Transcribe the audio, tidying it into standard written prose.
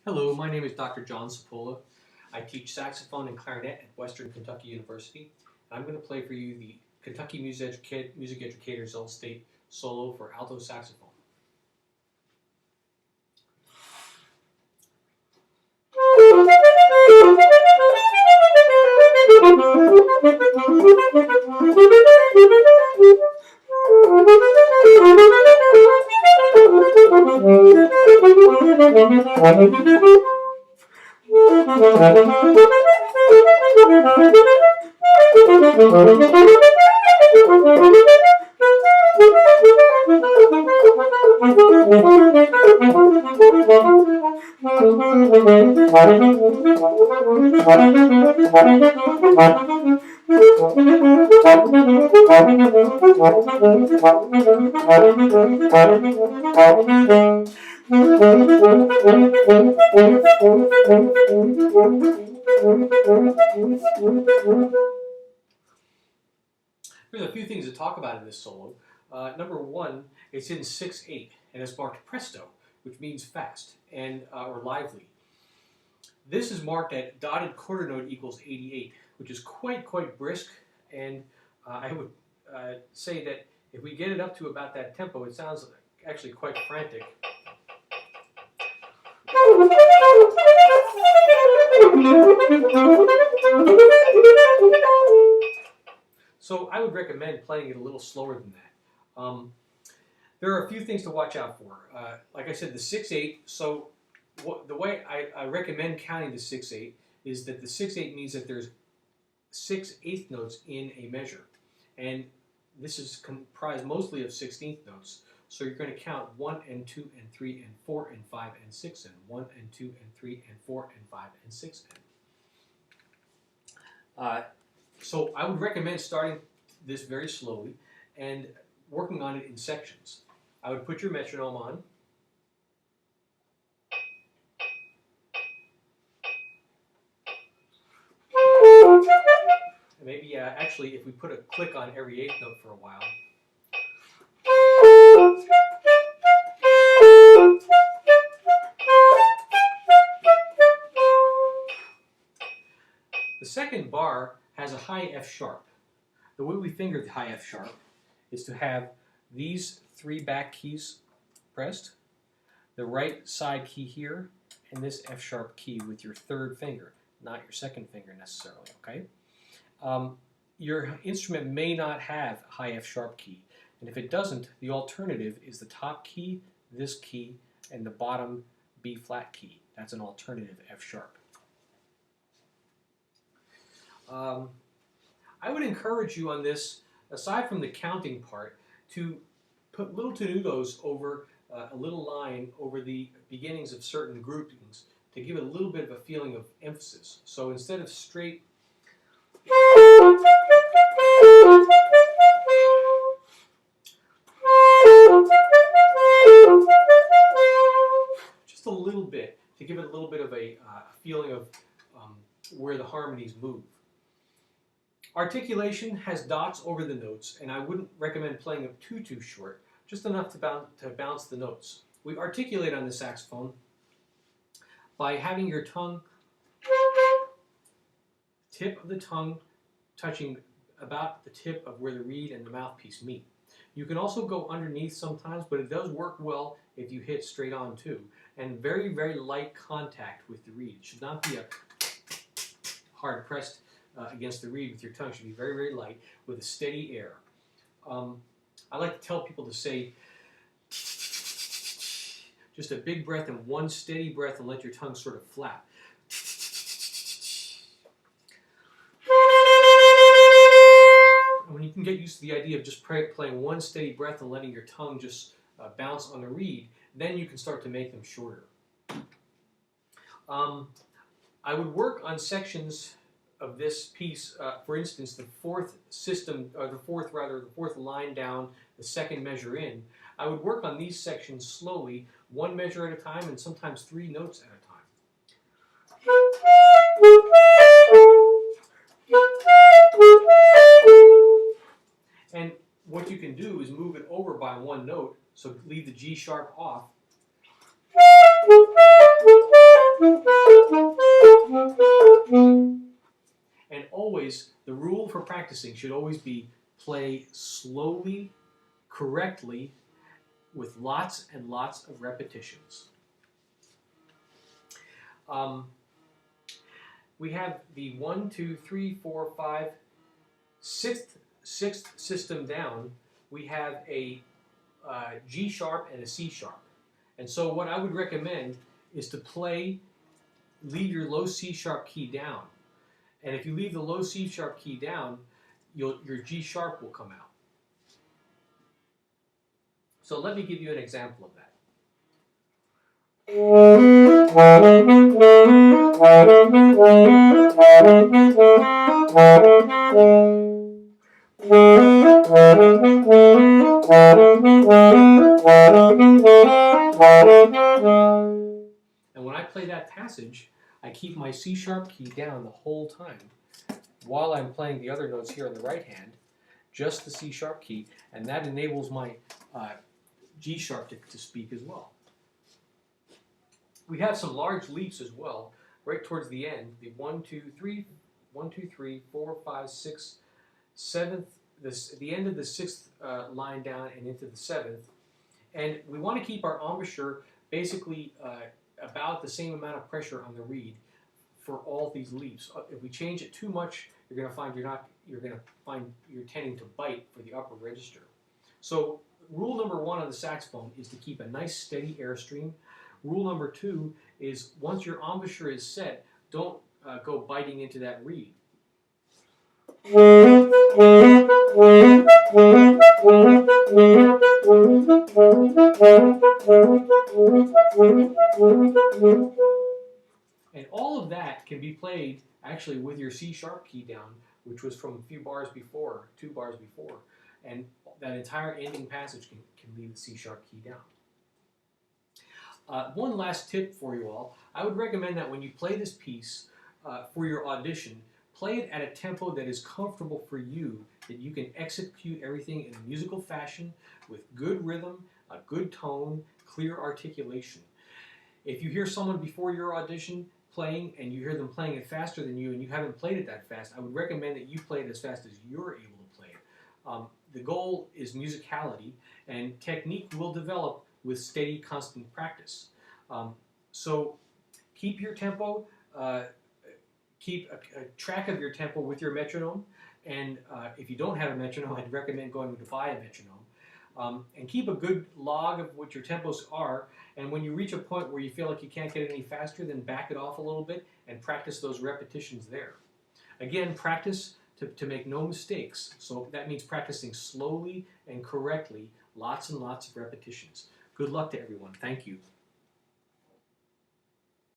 Hello, my name is Dr. John Sapola. I teach saxophone and clarinet at Western Kentucky University. And I'm going to play for you the Kentucky Music Educators All-State Solo for alto saxophone. There's a few things to talk about in this solo. Number one, it's in 6/8 and it's marked presto, which means fast and or lively. This is marked at dotted quarter note equals 88, which is quite brisk, and I would say that if we get it up to about that tempo, it sounds actually quite frantic. So I would recommend playing it a little slower than that. There are a few things to watch out for. Like I said, the 6/8. So the way I recommend counting the 6/8 is that the 6/8 means that there's 6/8 notes in a measure, and this is comprised mostly of 16th notes. So you're going to count 1 and 2 and 3 and 4 and 5 and 6 and 1 and 2 and 3 and 4 and 5 and 6 and. So I would recommend starting this very slowly and working on it in sections. I would put your metronome on. Maybe actually if we put a click on every eighth note for a while. The second bar has a high F sharp. The way we finger the high F sharp is to have these 3 back keys pressed, the right side key here, and this F sharp key with your 3rd finger, not your 2nd finger necessarily, okay? Your instrument may not have a high F sharp key, and if it doesn't, the alternative is the top key, this key, and the bottom B flat key. That's an alternative F sharp. I would encourage you on this, aside from the counting part, to put little tenutos over a little line over the beginnings of certain groupings to give it a little bit of a feeling of emphasis. So instead of straight just a little bit to give it a little bit of a feeling of where the harmonies move. Articulation has dots over the notes, and I wouldn't recommend playing them too short, just enough to bounce the notes. We articulate on the saxophone by having your tongue, tip of the tongue touching about the tip of where the reed and the mouthpiece meet. You can also go underneath sometimes, but it does work well if you hit straight on too. And very light contact with the reed. It should not be a hard pressed against the reed with your tongue. It should be very light with a steady air. I like to tell people to say just a big breath and one steady breath and let your tongue sort of flap. And when you can get used to the idea of just playing one steady breath and letting your tongue just bounce on the reed, then you can start to make them shorter. I would work on sections of this piece, for instance, the fourth line down, the 2nd measure in. I would work on these sections slowly, 1 measure at a time, and sometimes 3 notes at a time. And what you can do is move it over by 1 note, so leave the G sharp off. always, the rule for practicing should always be play slowly, correctly, with lots and lots of repetitions. We have the 1, 2, 3, 4, 5, sixth system down. We have a G sharp and a C sharp. And so what I would recommend is to leave your low C sharp key down. And if you leave the low C sharp key down, your G sharp will come out. So let me give you an example of that. And when I play that passage, I keep my C sharp key down the whole time while I'm playing the other notes here on the right hand, just the C sharp key, and that enables my G sharp to speak as well. We have some large leaps as well, right towards the end, the 1, 2, 3, 1, 2, 3, 4, 5, 6, 7th, the end of the 6th line down and into the 7th. And we want to keep our embouchure basically about the same amount of pressure on the reed for all these leaps. If we change it too much, you're going to find you're tending to bite for the upper register. So rule number 1 on the saxophone is to keep a nice steady airstream. Rule number 2 is once your embouchure is set, don't go biting into that reed. And all of that can be played actually with your C sharp key down, which was from a few bars before, 2 bars before. And that entire ending passage can leave the C sharp key down. One last tip for you all. I would recommend that when you play this piece for your audition, play it at a tempo that is comfortable for you, that you can execute everything in a musical fashion with good rhythm, a good tone, clear articulation. If you hear someone before your audition playing and you hear them playing it faster than you and you haven't played it that fast, I would recommend that you play it as fast as you're able to play it. The goal is musicality, and technique will develop with steady, constant practice. So keep your tempo, keep a track of your tempo with your metronome, and if you don't have a metronome, I'd recommend going to buy a metronome. And keep a good log of what your tempos are, and when you reach a point where you feel like you can't get any faster, then back it off a little bit and practice those repetitions there. Again, practice to make no mistakes, so that means practicing slowly and correctly, lots and lots of repetitions. Good luck to everyone. Thank you.